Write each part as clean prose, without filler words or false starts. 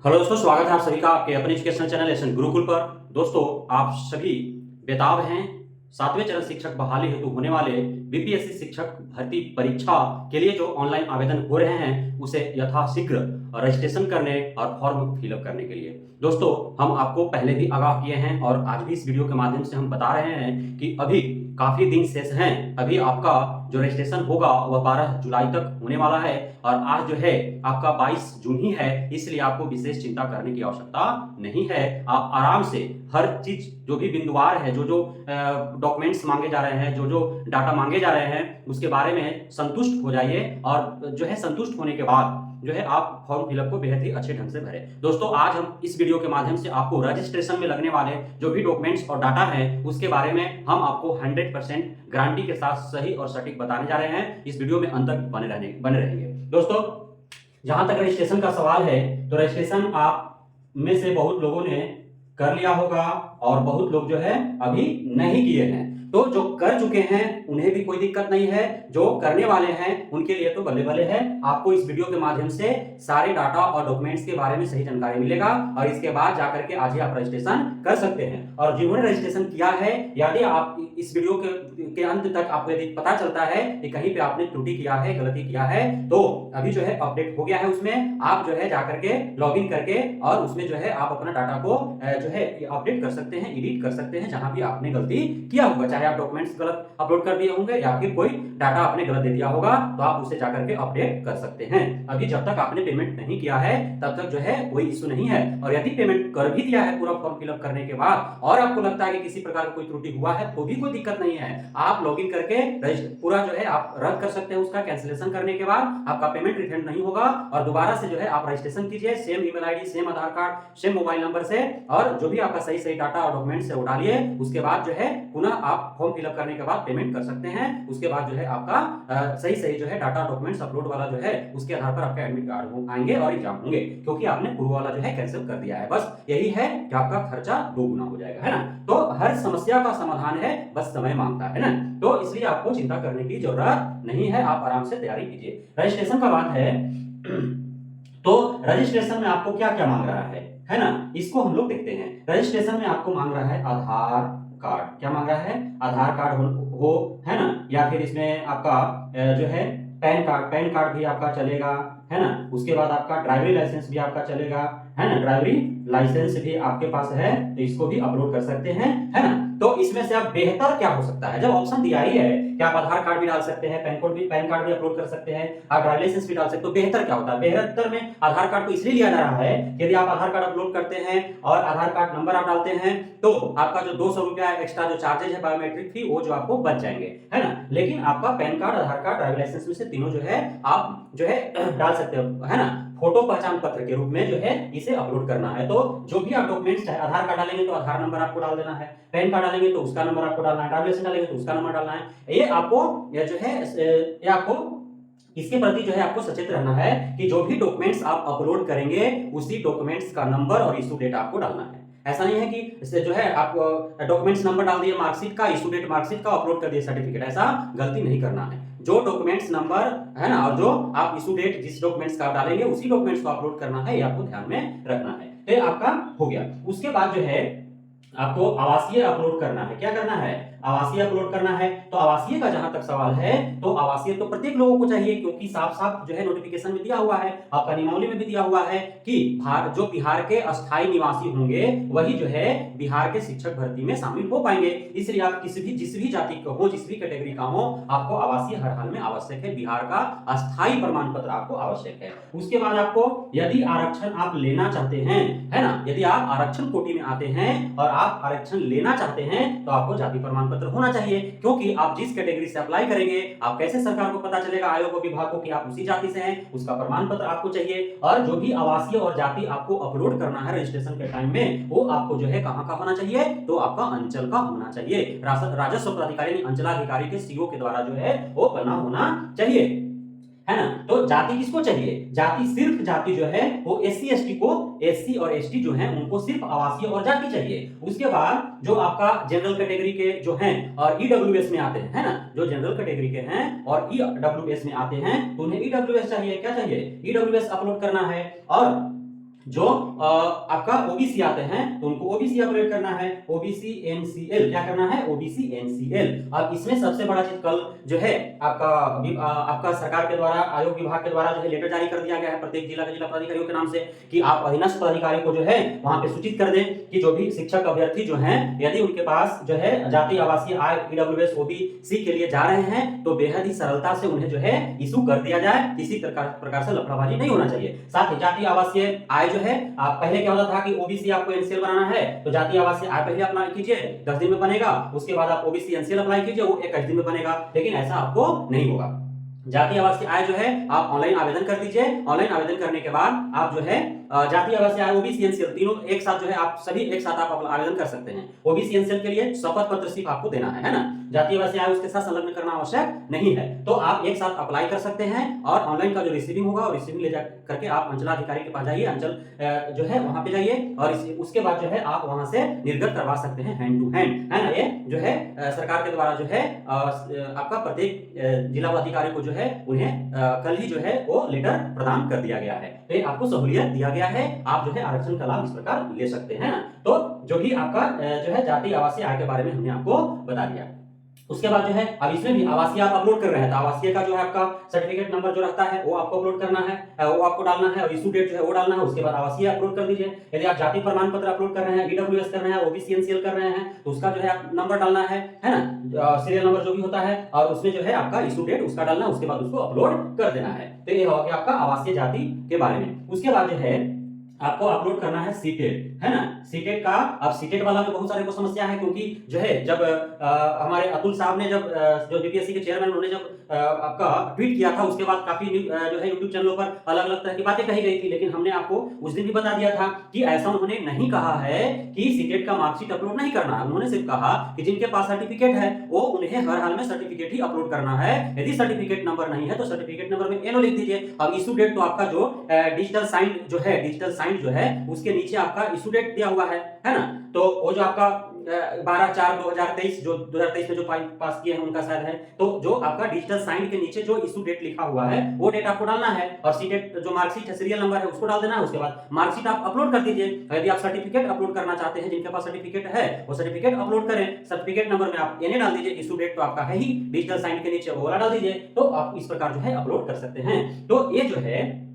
Hello दोस्तों, स्वागत है आप सभी का आपके अपने एजुकेशनल चैनल एसएन गुरुकुल पर। दोस्तों, आप सभी बेताब हैं 7वें चरण शिक्षक बहाली हेतु होने वाले बीपीएससी शिक्षक भर्ती परीक्षा के लिए जो ऑनलाइन आवेदन हो रहे हैं उसे यथाशीघ्र रजिस्ट्रेशन करने और फॉर्म फिलअप करने के लिए। दोस्तों, हम आपको पहले भी आगाह किए हैं और आज भी इस वीडियो के माध्यम से हम बता रहे हैं कि अभी काफी दिन शेष हैं। अभी आपका जो रजिस्ट्रेशन होगा वह 12 जुलाई तक होने वाला है और आज जो है आपका 22 जून ही है, इसलिए आपको विशेष चिंता करने की आवश्यकता नहीं है। आप आराम से हर चीज जो भी बिंदुवार है, जो जो डॉक्यूमेंट्स मांगे जा रहे हैं, जो जो डाटा मांगे जा रहे हैं, उसके बारे में संतुष्ट हो जाइए और जो है संतुष्ट होने के बाद जो है आप फॉर्म फिलअप को बेहद ही अच्छे ढंग से भरें। दोस्तों, आज हम इस वीडियो के माध्यम से आपको रजिस्ट्रेशन में लगने वाले जो भी डॉक्यूमेंट्स और डाटा हैं उसके बारे में हम आपको 100% गारंटी के साथ सही और सटीक बताने जा रहे हैं। इस वीडियो में अंत तक बने रहेंगे। दोस्तों, जहां तक रजिस्ट्रेशन का सवाल है तो रजिस्ट्रेशन आप में से बहुत लोगों ने कर लिया होगा और बहुत लोग जो है अभी नहीं किए हैं। तो जो कर चुके हैं उन्हें भी कोई दिक्कत नहीं है, जो करने वाले हैं उनके लिए तो बल्ले बल्ले है। आपको इस वीडियो के माध्यम से सारे डाटा और डॉक्यूमेंट्स के बारे में सही जानकारी मिलेगा और इसके बाद जाकर के आज ही आप रजिस्ट्रेशन कर सकते हैं। और जिन्होंने रजिस्ट्रेशन किया है, यदि आप इस वीडियो के अंत तक आपको यदि पता चलता है कि कहीं पे आपने त्रुटि किया है, गलती किया है, तो अभी जो है अपडेट हो गया है, उसमें आप जो है जाकर के लॉग इन करके और उसमें जो है आप अपना डाटा को जो है अपडेट कर सकते हैं, एडिट कर सकते हैं जहां भी आपने गलती किया होगा। चाहे आप डॉक्यूमेंट्स गलत अपलोड कर दिए होंगे या फिर कोई डाटा आपने गलत दे दिया होगा तो आप उसे जाकर के अपडेट कर सकते हैं। अभी जब तक आपने पेमेंट नहीं किया है तब तक जो है कोई इश्यू नहीं है। और यदि पेमेंट कर भी दिया है पूरा फॉर्म फिलअप करने के बाद और आपको लगता है कि किसी प्रकार का कोई त्रुटि हुआ है तो भी कोई दिक्कत नहीं है। आप लॉग इन करके पूरा जो है आप रद्द कर सकते हैं। उसका कैंसिलेशन करने के बाद आपका पेमेंट रिफंड नहीं होगा और दोबारा से जो है आप रजिस्ट्रेशन कीजिए, सेम ईमेल आईडी, सेम आधार कार्ड, सेम मोबाइल नंबर से, और जो भी आपका सही सही डाटा और डॉक्यूमेंट्स है वो डालिए। उसके बाद जो है पुनः आप फॉर्म फिलअप करने के बाद पेमेंट कर सकते हैं। उसके बाद जो है आपका सही सही जो है डाटा डॉक्यूमेंट्स अपलोड वाला जो है उसके आधार पर आपका एडमिट कार्ड आएंगे और एग्जाम होंगे, क्योंकि आपने पूर्व वाला जो है कैंसिल कर दिया है। बस यही है कि आपका खर्चा 2 गुना हो जाएगा, है ना। तो हर समस्या का समाधान है, बस समय मांगता है ना। तो इसलिए आपको चिंता करने की जरूरत नहीं है, आप आराम से तैयारी कीजिए। रजिस्ट्रेशन का बात है तो रजिस्ट्रेशन में आपको क्या क्या मांग रहा है ना, इसको हम लोग देखते हैं। रजिस्ट्रेशन में आपको मांग रहा है आधार कार्ड। क्या मांग रहा है? आधार कार्ड हो, है ना, या फिर इसमें आपका जो है पैन कार्ड भी आपका चलेगा, है ना। उसके बाद आपका ड्राइवरी लाइसेंस भी आपका चलेगा, है ना। ड्राइवरी लाइसेंस भी आपके पास है तो इसको भी अपलोड कर सकते हैं, है ना। तो इसमें से आप बेहतर क्या हो सकता है, जब ऑप्शन दिया ही है कि आप आधार कार्ड भी डाल सकते हैं, पैन कार्ड भी अपलोड कर सकते हैं, आप ड्राइविंग लाइसेंस भी डाल सकते हो, तो बेहतर क्या होता है? बेहतर में आधार कार्ड को इसलिए लिया जा रहा है कि यदि आप आधार कार्ड अपलोड करते हैं और आधार कार्ड नंबर आप डालते हैं तो आपका जो 200 रुपया एक्स्ट्रा जो चार्जेज है बायोमेट्रिक फी, वो जो आपको बच जाएंगे, है ना। लेकिन आपका पैन कार्ड, आधार कार्ड, ड्राइविंग लाइसेंस में से तीनों जो है आप जो है डाल सकते हो, है ना। फोटो पहचान पत्र के रूप में जो है इसे अपलोड करना है। तो जो भी आप डॉक्यूमेंट्स है, आधार कार्ड डालेंगे तो आधार नंबर आपको डाल देना है, पैन कार्ड डालेंगे तो उसका नंबर आपको डालना है, ड्राइविंग लाइसेंस डालेंगे तो उसका नंबर डालना है। ये आपको जो है ये आपको इसके प्रति जो है आपको सचेत रहना है कि जो भी डॉक्यूमेंट्स आप अपलोड करेंगे उसी डॉक्यूमेंट्स का नंबर और इशू डेट आपको डालना है। ऐसा नहीं है कि जो है आप डॉक्यूमेंट्स नंबर डाल दिए मार्कशीट का, इशू डेट मार्कशीट का, अपलोड कर दिए सर्टिफिकेट, ऐसा गलती नहीं करना है। जो डॉक्यूमेंट्स नंबर है ना और जो आप इशू डेट जिस डॉक्यूमेंट्स का डालेंगे उसी डॉक्यूमेंट्स को अपलोड करना है, ये आपको ध्यान में रखना है। तो ये आपका हो गया। उसके बाद जो है आपको आवासीय अपलोड करना है। क्या करना है? आवासीय अपलोड करना है। तो आवासीय का जहां तक सवाल है तो आवासीय तो प्रत्येक लोगों को चाहिए, क्योंकि साफ साफ जो है नोटिफिकेशन में दिया हुआ है, आपका नियमावली में भी दिया हुआ है कि जो बिहार के अस्थायी निवासी होंगे वही जो है बिहार के शिक्षक भर्ती में शामिल हो पाएंगे। इसलिए आप जिस भी जाति का हो, जिस भी कैटेगरी का हो, आपको आवासीय हर हाल में आवश्यक है। बिहार का अस्थायी प्रमाण पत्र आपको आवश्यक है। उसके बाद आपको यदि आरक्षण आप लेना चाहते हैं, है ना, यदि आप आरक्षण कोटि में आते हैं और आप आरक्षण लेना चाहते हैं तो आपको जाति प्रमाण पत्र होना चाहिए, क्योंकि आप जिस कैटेगरी से अप्लाई करेंगे आप कैसे सरकार को पता चलेगा, आयोग और विभाग को, कि आप उसी जाति से हैं, उसका प्रमाण पत्र आपको चाहिए। और जो भी आवासीय और जाति आपको अपलोड करना है रजिस्ट्रेशन के टाइम में वो आपको जो है कहां का होना चाहिए, तो आपका अंचल का होना चाहिए। राजस्व प्राधिकारी अंचलाधिकारी के सीओ के द्वारा जो है वो बना होना चाहिए, है ना। तो जाति किसको चाहिए? जाति सिर्फ जाति जो है वो एससी एसटी को, एससी और एसटी जो है उनको सिर्फ आवासीय और जाति चाहिए। उसके बाद जो आपका जनरल कैटेगरी के जो हैं और ईडब्ल्यूएस में आते हैं, है ना, जो जनरल कैटेगरी के हैं और ईडब्ल्यूएस में आते हैं तो उन्हें ईडब्ल्यूएस चाहिए। क्या चाहिए? ईडब्ल्यूएस अपलोड करना है। और जो आपका ओबीसी आते हैं तो उनको ओबीसी अपलोड करना है, ओबीसी एनसीएल क्या करना है, ओबीसी एनसीएल। अब इसमें सबसे बड़ा चीज कल जो है आपका सरकार के द्वारा, आयोग विभाग के द्वारा जो है लेटर जारी कर दिया गया है प्रत्येक जिला के जिला पदाधिकारियों के नाम से कि आप अधीनस्थ पदाधिकारी को जो है वहां पे सूचित कर दें कि जो भी शिक्षक अभ्यर्थी जो हैं यदि उनके पास जो है जाति आवासीय आय ईडब्ल्यूएस ओबीसी के लिए जा रहे हैं तो बेहद ही सरलता से उन्हें जो है इशू कर दिया जाए, किसी प्रकार से लफड़ाबाजी नहीं होना चाहिए। साथ ही जाति आवासीय आय जो है पहले क्या होता था कि ओबीसी आपको एनसीएल बनाना है तो जाति आवासीय आय पहले अप्लाई कीजिए 10 दिन में बनेगा, उसके बाद आप ओबीसी एनसीएल अप्लाई कीजिए वो 21 दिन में बनेगा, लेकिन ऐसा आपको नहीं होगा। जाति आवासीय आय जो है आप ऑनलाइन आवेदन कर दीजिए, ऑनलाइन आवेदन करने के बाद आप जो है जाति आवासीय आय ओबीसी एनसीएल तीनों एक साथ जो है आप सभी एक साथ आप आवेदन कर सकते हैं। ओबीसी एनसीएल के लिए शपथ पत्र सिर्फ आपको देना है ना, जाति आवासीय आय उसके साथ संलग्न करना आवश्यक नहीं है, तो आप एक साथ अप्लाई कर सकते हैं। और ऑनलाइन का जो रिसीविंग होगा और रिसीविंग ले जा करके आप अंचलाधिकारी के पास जाइए, अंचल जो है वहां पे जाइए और उसके बाद जो है आप वहां से निर्गत करवा सकते हैं हैंड टू हैंड, है ना। ये जो है सरकार के द्वारा जो है आपका प्रत्येक जिला अधिकारी को जो है उन्हें कल ही जो है वो लेटर प्रदान कर दिया गया है, तो ये आपको सहूलियत दिया गया है, आप जो है आरक्षण का लाभ इस प्रकार ले सकते हैं। तो जो भी आपका जो है जाति आवासीय आय के बारे में हमने आपको बता दिया। उसके बाद जो है अब इसमें भी आवासीय आप अपलोड कर रहे हैं तो आवासीय का जो है आपका सर्टिफिकेट नंबर जो रहता है वो आपको अपलोड करना है, वो आपको डालना है और इशू डेट जो है वो डालना है। उसके बाद आवासीय अपलोड कर दीजिए। यदि आप जाति प्रमाण पत्र अपलोड कर रहे हैं, ईडब्ल्यूएस कर रहे हैं, ओबीसी एनसीएल कर रहे हैं तो उसका जो है आप नंबर डालना है ना, सीरियल नंबर जो भी होता है, और उसमें जो है आपका इशू डेट उसका डालना है, उसके बाद उसको अपलोड कर देना है। तो ये हो गया आपका आवासीय जाति के बारे में। उसके बाद जो है आपको अपलोड करना है सीटेट, है ना। सीटेट का अब सीटेट वाला में बहुत सारे को समस्या है, क्योंकि जो है जब हमारे अतुल साहब ने जब जो बीपीएससी के चेयरमैन उन्होंने जब आपका ट्वीट किया था उसके बाद काफी जो है यूट्यूब चैनलों पर अलग अलग तरह की बातें कही गई थी, लेकिन हमने आपको उस दिन भी बता दिया था कि ऐसा उन्होंने नहीं कहा है कि सीटेट का मार्कशीट अपलोड नहीं करना है। उन्होंने सिर्फ कहा कि जिनके पास सर्टिफिकेट है वो उन्हें हर हाल में सर्टिफिकेट ही अपलोड करना है। यदि सर्टिफिकेट नंबर नहीं है तो सर्टिफिकेट नंबर में एनो लिख दीजिए। अब इशू डेट तो आपका जो डिजिटल साइन जो है, डिजिटल साइन जो है उसके नीचे आपका इशू डेट दिया हुआ है ना। तो वो जो आपका 12/4/2023 जो 2023 में जो पास किए हैं उनका शायद है, तो जो आपका डिजिटल साइन के नीचे जो इशू डेट लिखा हुआ है वो डेट आपको डालना है, और सीटेट जो मार्कशीट है सीरियल नंबर है उसको डाल देना है। उसके बाद मार्कशीट आप अपलोड कर दीजिए। यदि आप सर्टिफिकेट अपलोड करना चाहते हैं, जिनके पास सर्टिफिकेट है वो सर्टिफिकेट अपलोड करें। सर्टिफिकेट नंबर में आप एनए डाल दीजिए, इशू डेट तो आपका है ही, डिजिटल साइन के नीचे वो वाला डाल दीजिए, तो आप इस प्रकार जो है अपलोड कर सकते हैं। तो ये जो है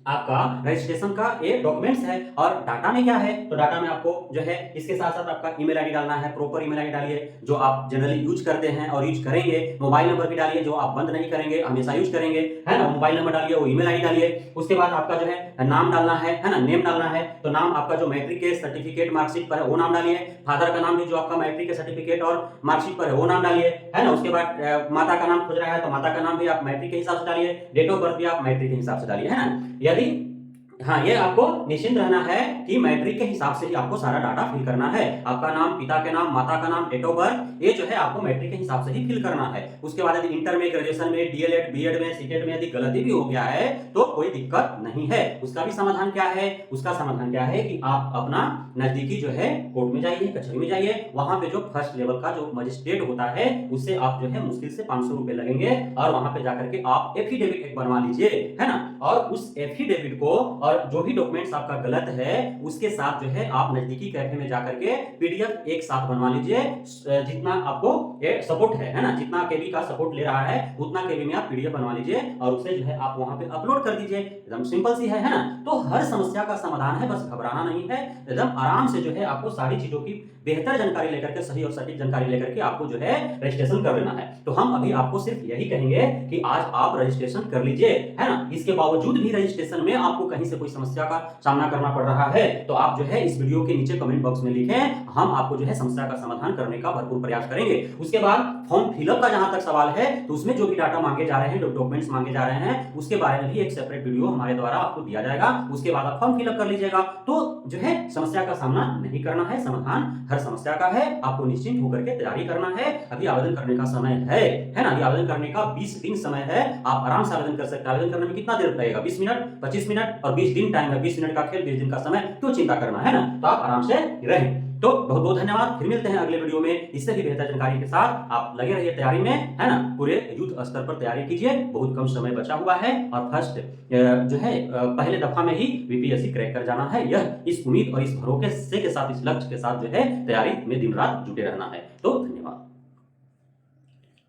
आपका रजिस्ट्रेशन का ये डॉक्यूमेंट्स है। और डाटा में क्या है, तो डाटा में आपको जो है इसके साथ साथ आपका ईमेल आईडी डालना है, प्रॉपर ईमेल आईडी डालिए जो आप जनरली यूज करते हैं और यूज करेंगे। मोबाइल नंबर भी डालिए जो आप बंद नहीं करेंगे, हमेशा यूज करेंगे, है ना। मोबाइल नंबर डालिए, वो ईमेल आईडी डालिए। उसके बाद आपका जो है नाम डालना है ना, नेम डालना है। तो नाम आपका जो मैट्रिक के सर्टिफिकेट मार्कशीट पर है वो नाम डालिए। फादर का नाम भी जो आपका मैट्रिक के सर्टिफिकेट और मार्कशीट पर है वो नाम डालिए, है ना। उसके बाद माता का नाम खोज रहा है तो माता का नाम भी आप मैट्रिक के हिसाब से डालिए, डेट ऑफ बर्थ भी आप मैट्रिक के हिसाब से डालिए, है ना। यदि हाँ, ये आपको निश्चिंत रहना है कि मैट्रिक के हिसाब से ही आपको सारा डाटा फिल करना है। आपका नाम, पिता के नाम, माता का नाम, डेट ऑफ बर्थ, ये जो है आपको मैट्रिक के हिसाब से ही फिल करना है। उसके बाद यदि इंटर में, ग्रेजुएशन में, डीएलएड, बीएड में, सीटेट में यदि गलती भी हो गया है तो कोई दिक्कत नहीं है। उसका भी समाधान क्या है, उसका समाधान क्या है कि आप अपना नजदीकी जो है कोर्ट में जाइए, कचहरी में जाइए, वहां पे जो फर्स्ट लेवल का जो मजिस्ट्रेट होता है उससे आप जो है मुश्किल से 500 रुपए लगेंगे, और वहां पे जाकर के आप एफिडेविट एक बनवा लीजिए, है ना। और उस एफिडेविट को और जो भी डॉक्यूमेंट्स आपका गलत है उसके साथ जो है आप नजदीकी कैफे में जाकर के पीडीएफ एक साथ बनवा लीजिए। जितना आपको ये सपोर्ट है ना, जितना केबी का सपोर्ट ले रहा है उतना केबी में आप पीडीएफ बनवा लीजिए और उसे जो है आप वहां पे अपलोड कर दीजिए। एकदम सिंपल सी है ना। तो हर समस्या का समाधान है, बस घबराना नहीं है। एकदम आराम से जो है आपको सारी चीजों की बेहतर जानकारी लेकर के, सही और सटीक जानकारी लेकर के आपको जो है रजिस्ट्रेशन कर लेना है। तो हम अभी आपको सिर्फ यही कहेंगे कि आज आप रजिस्ट्रेशन कर लीजिए, है ना। इसके बावजूद भी रजिस्ट्रेशन में आपको कहीं से कोई समस्या का सामना करना पड़ रहा है तो आप जो है इस वीडियो के नीचे कमेंट बॉक्स में लिखें, हम आपको जो है समस्या का समाधान करने का भरपूर प्रयास करेंगे। उसके बाद फॉर्म फिलअप का जहां तक सवाल है तो उसमें जो भी डाटा मांगे जा रहे हैं, डॉक्यूमेंट्स मांगे जा रहे हैं, उसके बारे में भी एक सेपरेट वीडियो हमारे द्वारा आपको दिया जाएगा। उसके बाद आप फॉर्म फिलअप कर लीजिएगा तो जो है समस्या का सामना नहीं करना है, समाधान हर समस्या का है। आपको निश्चिंत होकर के तैयारी करना है। अभी आवेदन करने का समय है ना। अभी आवेदन करने का 20 दिन समय है, आप आराम से आवेदन कर सकते हैं। आवेदन करने में कितना देर लगेगा, 20 मिनट, 25 मिनट और 20 दिन टाइम है। 20 मिनट का खेल, 20 दिन का समय, क्यों चिंता करना, है ना। तो आप आराम से रहें। तो बहुत बहुत धन्यवाद। फिर मिलते हैं अगले वीडियो में इससे भी बेहतर जानकारी के साथ। आप लगे रहिए तैयारी में, है ना। पूरे युद्ध स्तर पर तैयारी कीजिए, बहुत कम समय बचा हुआ है और फर्स्ट जो है पहले दफा में ही बीपीएससी क्रैक कर जाना है। यह इस उम्मीद और इस भरोसे के साथ, इस लक्ष्य के साथ जो है तैयारी में दिन रात जुटे रहना है। तो धन्यवाद।